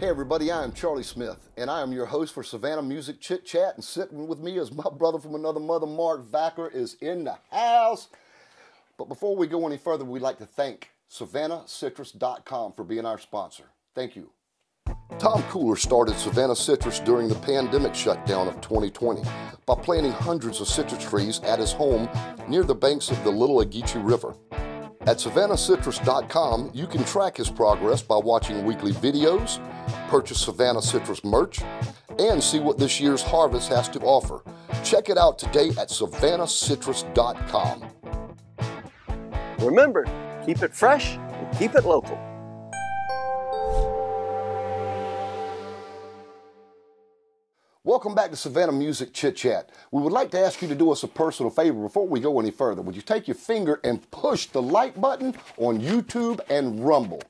Hey everybody, I am Charlie Smith, and I am your host for Savannah Music Chit Chat, and sitting with me is my brother from another mother, Mark Vaquer, is in the house. But before we go any further, we'd like to thank SavannahCitrus.com for being our sponsor. Thank you. Tom Cooler started Savannah Citrus during the pandemic shutdown of 2020 by planting hundreds of citrus trees at his home near the banks of the Little Ogeechee River. At SavannahCitrus.com, you can track his progress by watching weekly videos, purchase Savannah Citrus merch, and see what this year's harvest has to offer. Check it out today at SavannahCitrus.com. Remember, keep it fresh and keep it local. Welcome back to Savannah Music Chit Chat. We would like to ask you to do us a personal favor before we go any further. Would you take your finger and push the like button on YouTube and Rumble?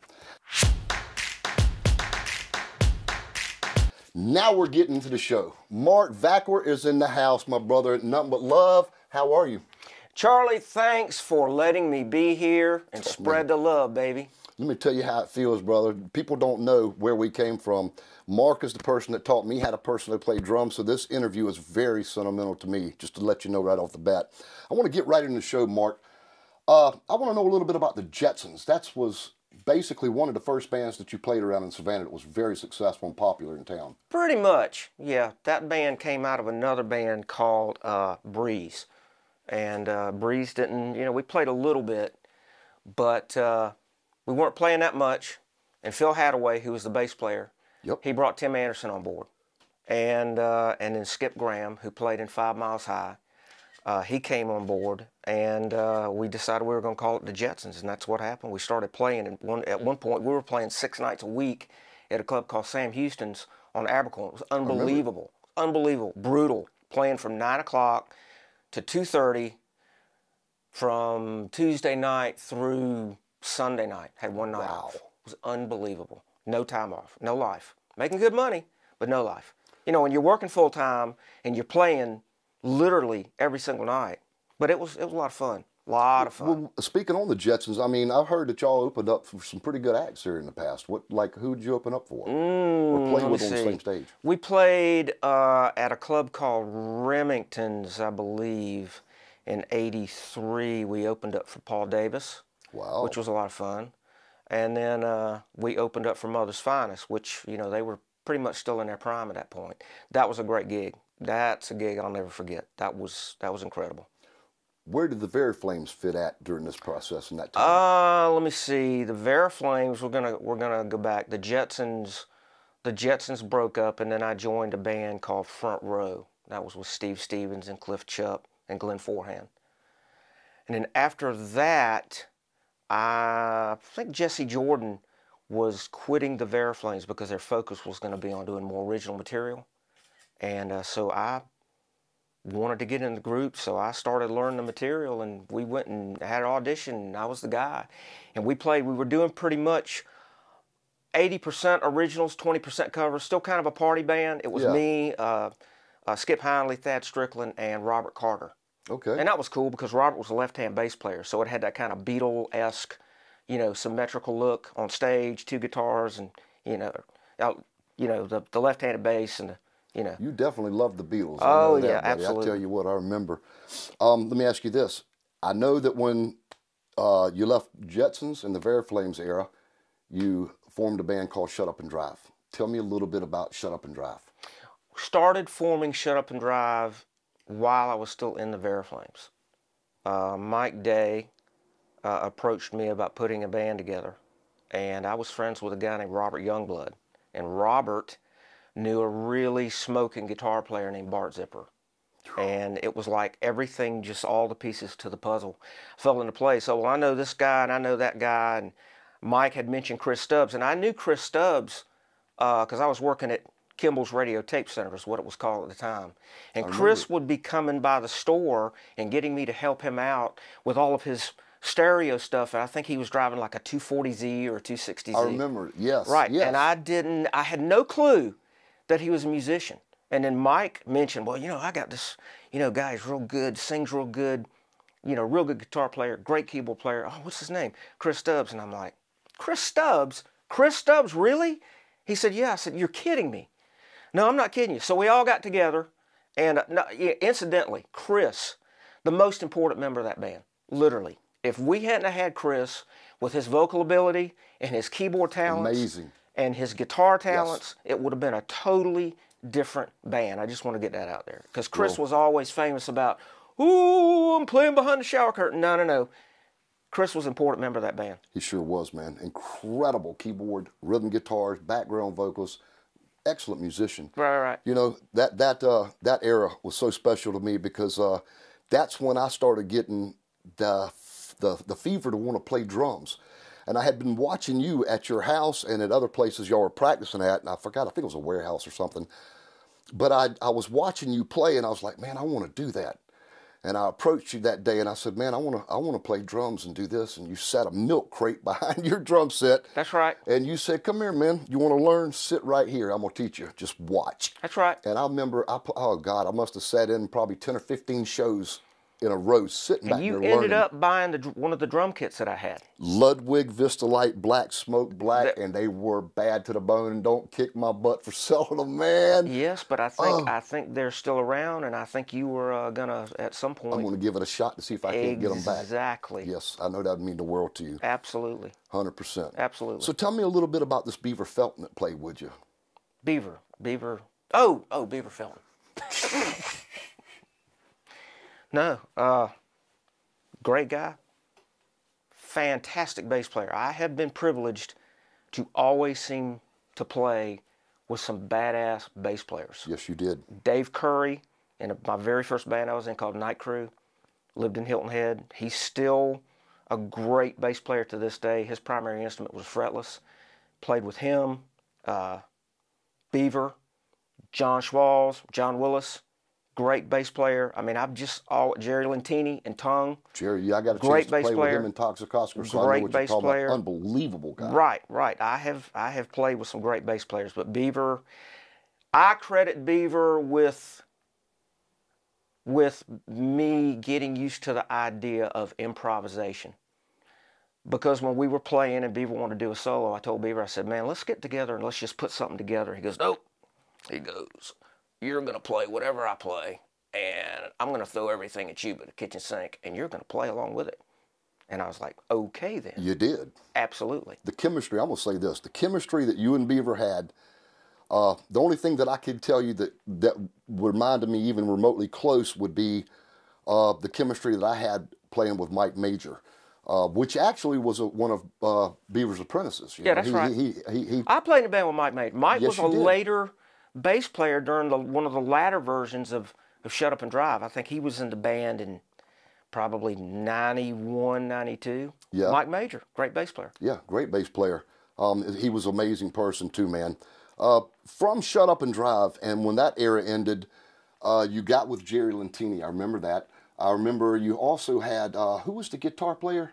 Now we're getting to the show. Mark Vaquer is in the house, my brother. Nothing but love. How are you? Charlie, thanks for letting me be here and spread the love, baby. Let me tell you how it feels, brother. People don't know where we came from. Mark is the person that taught me how to personally play drums, so this interview is very sentimental to me, just to let you know right off the bat. I want to get right into the show, Mark. I want to know a little bit about the Jetsons. That was basically one of the first bands that you played around in Savannah that was very successful and popular in town. Pretty much, yeah. That band came out of another band called Breeze. And Breeze didn't, we played a little bit, but we weren't playing that much. And Phil Hadaway, who was the bass player, he brought Tim Anderson on board. And then Skip Graham, who played in 5 Miles High, he came on board. And we decided we were going to call it the Jetsons, and that's what happened. We started playing. At one point, we were playing 6 nights a week at a club called Sam Houston's on Abercorn. It was unbelievable. Unbelievable. Brutal. Playing from 9 o'clock to 2:30 from Tuesday night through Sunday night. Had one night off. It was unbelievable. No time off. No life. Making good money, but no life. When you're working full time and you're playing literally every single night. But it was a lot of fun. A lot of fun. Well, speaking on the Jetsons, I mean, I've heard that y'all opened up for some pretty good acts here in the past. Who did you open up for? Or play with on the same stage? We played at a club called Remington's, I believe, in '83. We opened up for Paul Davis, which was a lot of fun. And then we opened up for Mother's Finest, which, they were pretty much still in their prime at that point. That was a great gig. That's a gig I'll never forget. That was incredible. Where did the Veriflames fit at during this process in that time? Let me see. The Veriflames, we're gonna go back. The Jetsons broke up, and then I joined a band called Front Row. That was with Steve Stevens and Cliff Chupp and Glenn Forehand. And then after that, I think Jesse Jordan was quitting the Veriflames because their focus was going to be on doing more original material. And so I wanted to get in the group, so I started learning the material, and we went and had an audition, and I was the guy. And we were doing pretty much 80% originals, 20% covers, still kind of a party band. It was me, Skip Hindley, Thad Strickland, and Robert Carter. Okay. And that was cool because Robert was a left-hand bass player, so it had that kind of Beatle-esque, symmetrical look on stage, 2 guitars, and, the left-handed bass and the, You definitely loved the Beatles. Oh, yeah, absolutely. I tell you what, I remember. Let me ask you this. I know that when you left Jetsons in the Veriflames era, you formed a band called Shut Up and Drive. Tell me a little bit about Shut Up and Drive. Started forming Shut Up and Drive while I was still in the Veriflames. Mike Day approached me about putting a band together, and I was friends with a guy named Robert Youngblood. And Robert knew a really smoking guitar player named Bart Zipper. And it was like everything, just all the pieces to the puzzle fell into place. So, I know this guy and I know that guy, and Mike had mentioned Chris Stubbs, and I knew Chris Stubbs because I was working at Kimball's Radio Tape Center is what it was called at the time. And Chris would be coming by the store and getting me to help him out with all of his stereo stuff. And I think he was driving like a 240Z or a 260Z. I remember, yes. Right, yes. And I had no clue that he was a musician. And then Mike mentioned, well, I got this, guy, he's real good, sings real good, real good guitar player, great keyboard player. Oh, what's his name? Chris Stubbs. And I'm like, Chris Stubbs? Chris Stubbs, really? He said, yeah. I said, you're kidding me. No, I'm not kidding you. So we all got together, and incidentally, Chris, the most important member of that band, literally. If we hadn't had Chris with his vocal ability and his keyboard talents Amazing. and his guitar talents, it would have been a totally different band. I just want to get that out there. Because Chris was always famous about, ooh, I'm playing behind the shower curtain. No, no, no. Chris was an important member of that band. He sure was, man. Incredible keyboard, rhythm guitars, background vocals. Excellent musician. Right. You know, that era was so special to me because that's when I started getting the fever to want to play drums. And I had been watching you at your house and at other places y'all were practicing at, and I forgot, I think it was a warehouse or something. But I was watching you play, and I was like, man, I want to do that. And I approached you that day, and I said, man, I want to play drums and do this. And you sat a milk crate behind your drum set. That's right. And you said, come here, man. You want to learn? Sit right here. I'm going to teach you. Just watch. That's right. And I remember, oh, God, I must have sat in probably 10 or 15 shows in a row sitting back there learning. You ended up buying one of the drum kits that I had. Ludwig Vistalite Black Smoke Black, and they were bad to the bone, and don't kick my butt for selling them, man. Yes, but I think they're still around, and I think you were gonna at some point. I'm gonna give it a shot to see if I can get them back. Exactly. Yes, I know that would mean the world to you. Absolutely. 100%. Absolutely. So tell me a little bit about this Beaver Felton that played, would you? Beaver. Oh, Beaver Felton. No, great guy, fantastic bass player. I have been privileged to always seem to play with some badass bass players. Yes, you did. Dave Curry, in my very first band I was in called Night Crew, lived in Hilton Head. He's still a great bass player to this day. His primary instrument was fretless. Played with him, Beaver, John Schwalls, John Willis. Great bass player. I mean, Jerry Lentini and Tongue. Jerry, I got a chance to play with him in Toxicoscar, so I know what you're talking about. Unbelievable guy. Right. I have played with some great bass players, but Beaver, I credit Beaver with me getting used to the idea of improvisation. Because when we were playing and Beaver wanted to do a solo, I told Beaver, I said, man, let's get together and let's just put something together. He goes, nope. He goes, you're going to play whatever I play, and I'm going to throw everything at you but the kitchen sink, and you're going to play along with it. And I was like, okay then. You did. Absolutely. The chemistry, I'm going to say this, the chemistry that you and Beaver had, the only thing that I could tell you that reminded me even remotely close would be the chemistry that I had playing with Mike Major, which actually was one of Beaver's apprentices. Yeah, that's right. I played in a band with Mike Major. Mike was a later bass player during one of the latter versions of Shut Up and Drive. I think he was in the band in probably 91, 92. Yeah. Mike Major, great bass player. Yeah, great bass player. He was an amazing person too, man. From Shut Up and Drive, and when that era ended, you got with Jerry Lentini. I remember that. I remember you also had, who was the guitar player?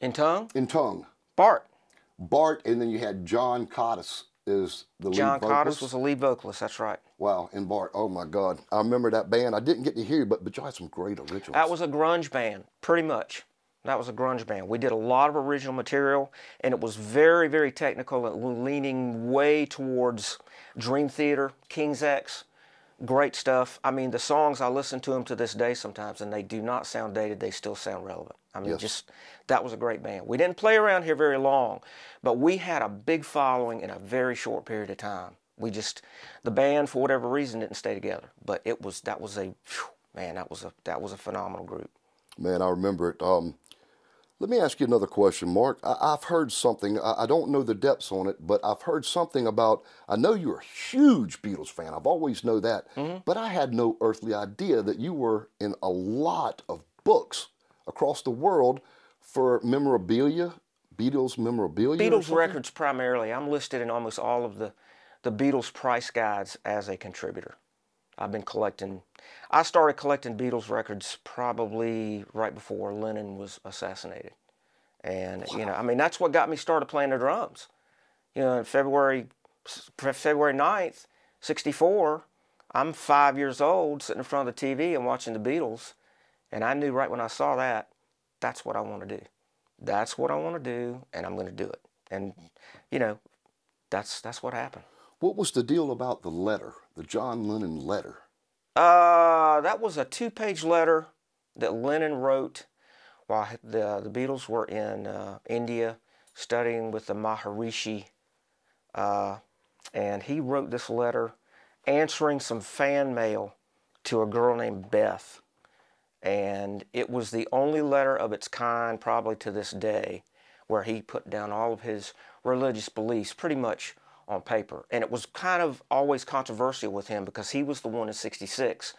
In Tongue? In Tongue. Bart, and then you had John Cottis is the lead vocalist. John Cottis was the lead vocalist, that's right. Wow, and Bart, oh my God. I remember that band. I didn't get to hear you, but you had some great originals. That was a grunge band, pretty much. That was a grunge band. We did a lot of original material, and it was very, very technical and leaning way towards Dream Theater, King's X. Great stuff. I mean, the songs, I listen to them to this day sometimes, and they do not sound dated. They still sound relevant. I mean, that was a great band. We didn't play around here very long, but we had a big following in a very short period of time. The band, for whatever reason, didn't stay together. But that was a phenomenal group. Man, I remember it. Let me ask you another question, Mark. I've heard something. I don't know the depths on it, but I've heard something about, I know you're a huge Beatles fan. I've always known that. But I had no earthly idea that you were in a lot of books across the world for memorabilia, Beatles memorabilia. Beatles records primarily. I'm listed in almost all of the Beatles price guides as a contributor. I've been collecting. I started collecting Beatles records probably right before Lennon was assassinated. And, you know, I mean, that's what got me started playing the drums. You know, February 9th, 64, I'm 5 years old sitting in front of the TV and watching the Beatles. And I knew right when I saw that, that's what I want to do. That's what I want to do, and I'm going to do it. And, you know, that's what happened. What was the deal about the letter, the John Lennon letter? That was a 2-page letter that Lennon wrote while the Beatles were in India studying with the Maharishi. And he wrote this letter answering some fan mail to a girl named Beth. And it was the only letter of its kind probably to this day where he put down all of his religious beliefs pretty much on paper. And it was kind of always controversial with him because he was the one in '66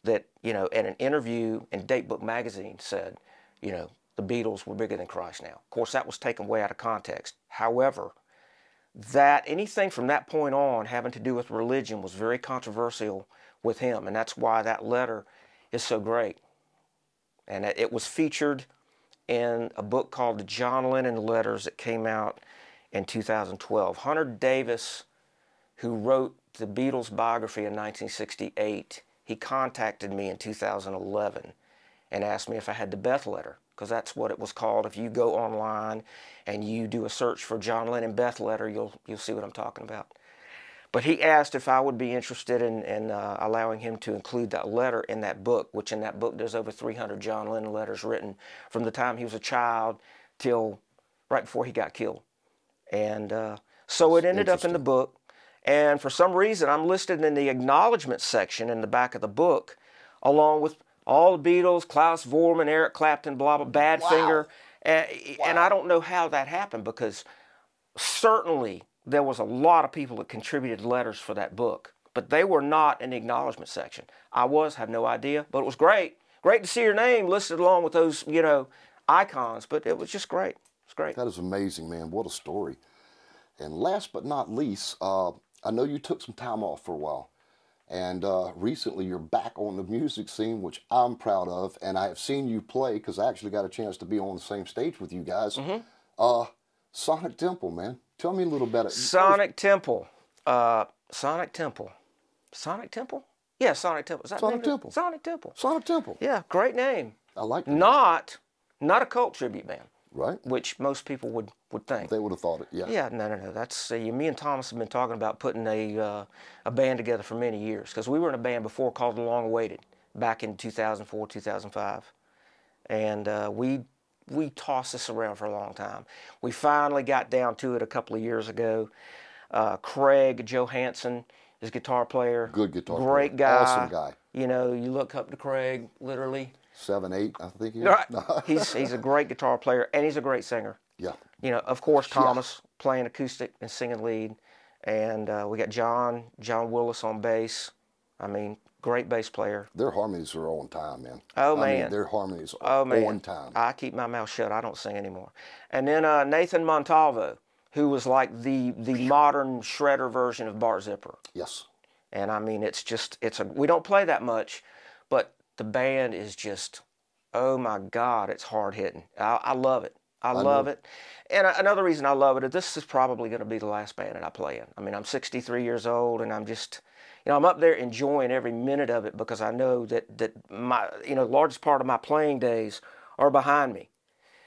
that, you know, in an interview in Datebook magazine said, you know, the Beatles were bigger than Christ now. Of course, that was taken way out of context. However, that anything from that point on having to do with religion was very controversial with him, and that's why that letter is so great. And it was featured in a book called The John Lennon Letters that came out in 2012. Hunter Davis, who wrote the Beatles biography in 1968, he contacted me in 2011 and asked me if I had the Beth letter, because that's what it was called. If you go online and you do a search for John Lennon Beth letter, you'll see what I'm talking about. But he asked if I would be interested in allowing him to include that letter in that book, which in that book there's over 300 John Lennon letters written from the time he was a child till right before he got killed. And so it ended up in the book. And for some reason, I'm listed in the acknowledgement section in the back of the book, along with all the Beatles, Klaus Voormann, Eric Clapton, blah, blah, Badfinger. Wow. And I don't know how that happened, because certainly there was a lot of people that contributed letters for that book, but they were not in the acknowledgement section. I have no idea, but it was great. Great to see your name listed along with those, you know, icons, but it was just great. It's great. That is amazing, man. What a story. And last but not least, I know you took some time off for a while. And recently you're back on the music scene, which I'm proud of. And I have seen you play, because I actually got a chance to be on the same stage with you guys. Mm-hmm. Sonic Temple, man. Tell me a little about it. Sonic Temple. Sonic Temple. Sonic Temple? Yeah, Sonic Temple. Is that Sonic Temple. Sonic Temple. Sonic Temple. Yeah, great name. I like that. Not a cult tribute band. Right. Which most people would think. They would have thought it, yeah. Yeah, no. That's me and Thomas have been talking about putting a band together for many years, because we were in a band before called The Long Awaited back in 2004, 2005. And we tossed this around for a long time. We finally got down to it a couple of years ago. Craig Johansson is guitar player. Good guitar player. Great guy. Awesome guy. You know, you look up to Craig, literally. 7'8", I think he is. Right. He's a great guitar player, and he's a great singer. Yeah. You know, of course, Thomas playing acoustic and singing lead. And we got John Willis on bass. I mean, great bass player. Their harmonies are on time, man. Oh, man. I mean, their harmonies are on time. I keep my mouth shut. I don't sing anymore. And then Nathan Montalvo, who was like the modern shredder version of Bart Zipper. Yes. And I mean, we don't play that much, but the band is just, oh my God, it's hard hitting. I love it. I love it. And another reason I love it is this is probably going to be the last band that I play in. I mean, I'm 63 years old, and I'm just, you know, I'm up there enjoying every minute of it, because I know that my, you know, the largest part of my playing days are behind me.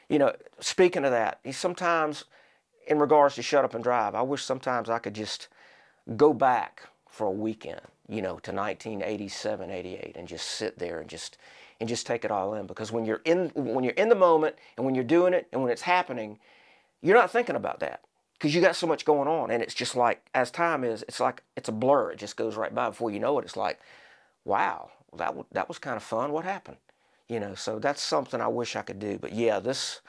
You know, speaking of that, sometimes in regards to Shut Up and Drive, I wish sometimes I could just go back for a weekend, you know, to 1987, 88, and just sit there and just take it all in. Because when you're in the moment, and when you're doing it, and when it's happening, you're not thinking about that, because you got so much going on. And it's just like, as time is, it's like it's a blur. It just goes right by. Before you know it, it's like, wow, that was kind of fun. What happened? You know, so that's something I wish I could do. But yeah, this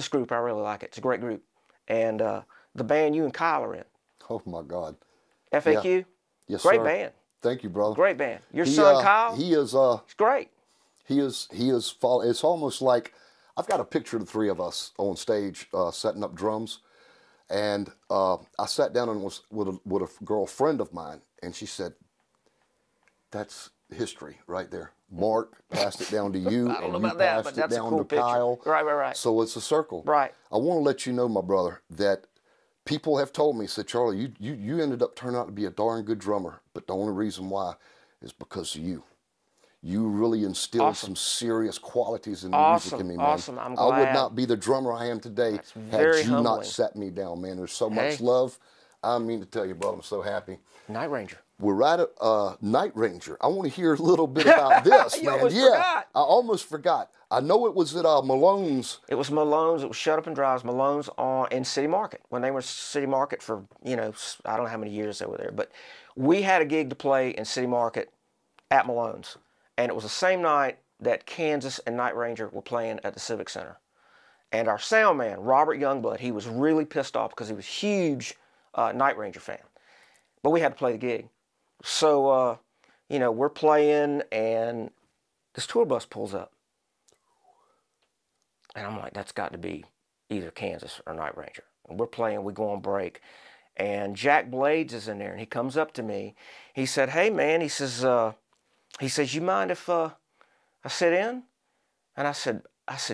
group, I really like it. It's a great group. And the band you and Kyle are in. Oh my God. FAQ. Yeah. Yes, great sir. band. Thank you, brother. Great band. Your son Kyle. He is. He's great. He is. It's almost like I've got a picture of the three of us on stage setting up drums, and I sat down and was with a girlfriend of mine, and she said, "That's history right there." Mark passed it down to you, I don't know and you about that, but passed that's it a down cool to picture. Kyle. Right. So it's a circle. Right. I want to let you know, my brother, that people have told me, said, Charlie, you ended up turning out to be a darn good drummer, but the only reason why is because of you. You really instilled some serious qualities in the music in me, man. Awesome, I'm glad. I would not be the drummer I am today had you not set me down, man. There's so much love. I mean to tell you, brother, I'm so happy. Night Ranger. We're right at Night Ranger. I want to hear a little bit about this, man. Forgot. I almost forgot. I know it was at Malone's. It was Malone's. It was Shut Up and Drives. Malone's in City Market when they were City Market for, I don't know how many years they were there, but we had a gig to play in City Market at Malone's, and it was the same night that Kansas and Night Ranger were playing at the Civic Center. And our sound man, Robert Youngblood, he was really pissed off because he was a huge Night Ranger fan. But we had to play the gig. So, we're playing, and this tour bus pulls up. And I'm like, that's got to be either Kansas or Night Ranger. And we're playing, we go on break. And Jack Blades is in there, and he comes up to me. He said, hey, man, he says, you mind if I sit in? And I said,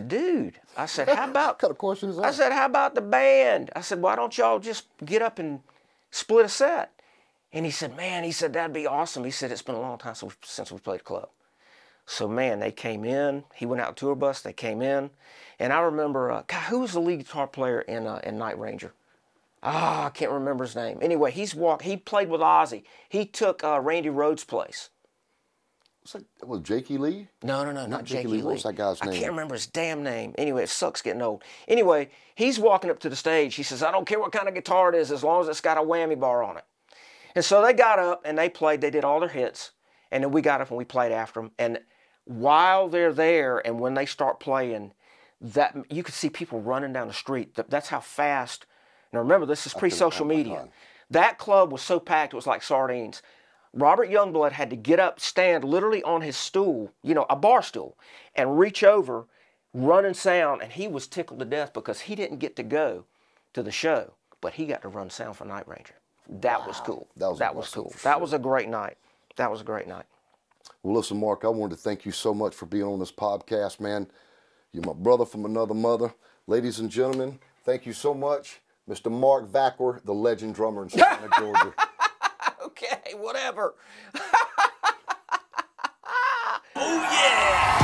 dude, I said, how about... What kind of question is that? I said, how about the band? I said, why don't y'all just get up and split a set? And he said, man, that'd be awesome. He said, it's been a long time since we played club. So, man, they came in. He went out on tour bus. They came in. And I remember, God, who was the lead guitar player in Night Ranger? I can't remember his name. Anyway, he played with Ozzy. He took Randy Rhoads' place. Was Jakey Lee? No, not Jakey Lee. What's that guy's name? I can't remember his damn name. Anyway, it sucks getting old. Anyway, he's walking up to the stage. He says, I don't care what kind of guitar it is as long as it's got a whammy bar on it. And so they got up and they played. They did all their hits. And then we got up and we played after them. And while they're there and when they start playing, that you could see people running down the street. That's how fast. Now remember, this is pre-social media. That club was so packed it was like sardines. Robert Youngblood had to get up, stand literally on his stool, a bar stool, and reach over, running sound, and he was tickled to death because he didn't get to go to the show, but he got to run sound for Night Ranger. That was cool. That was cool. That was a great night. That was a great night. Well, listen, Mark, I wanted to thank you so much for being on this podcast, man. You're my brother from another mother. Ladies and gentlemen, thank you so much. Mr. Mark Vaquer, the legend drummer in Savannah, Georgia. Okay, whatever. Oh, yeah!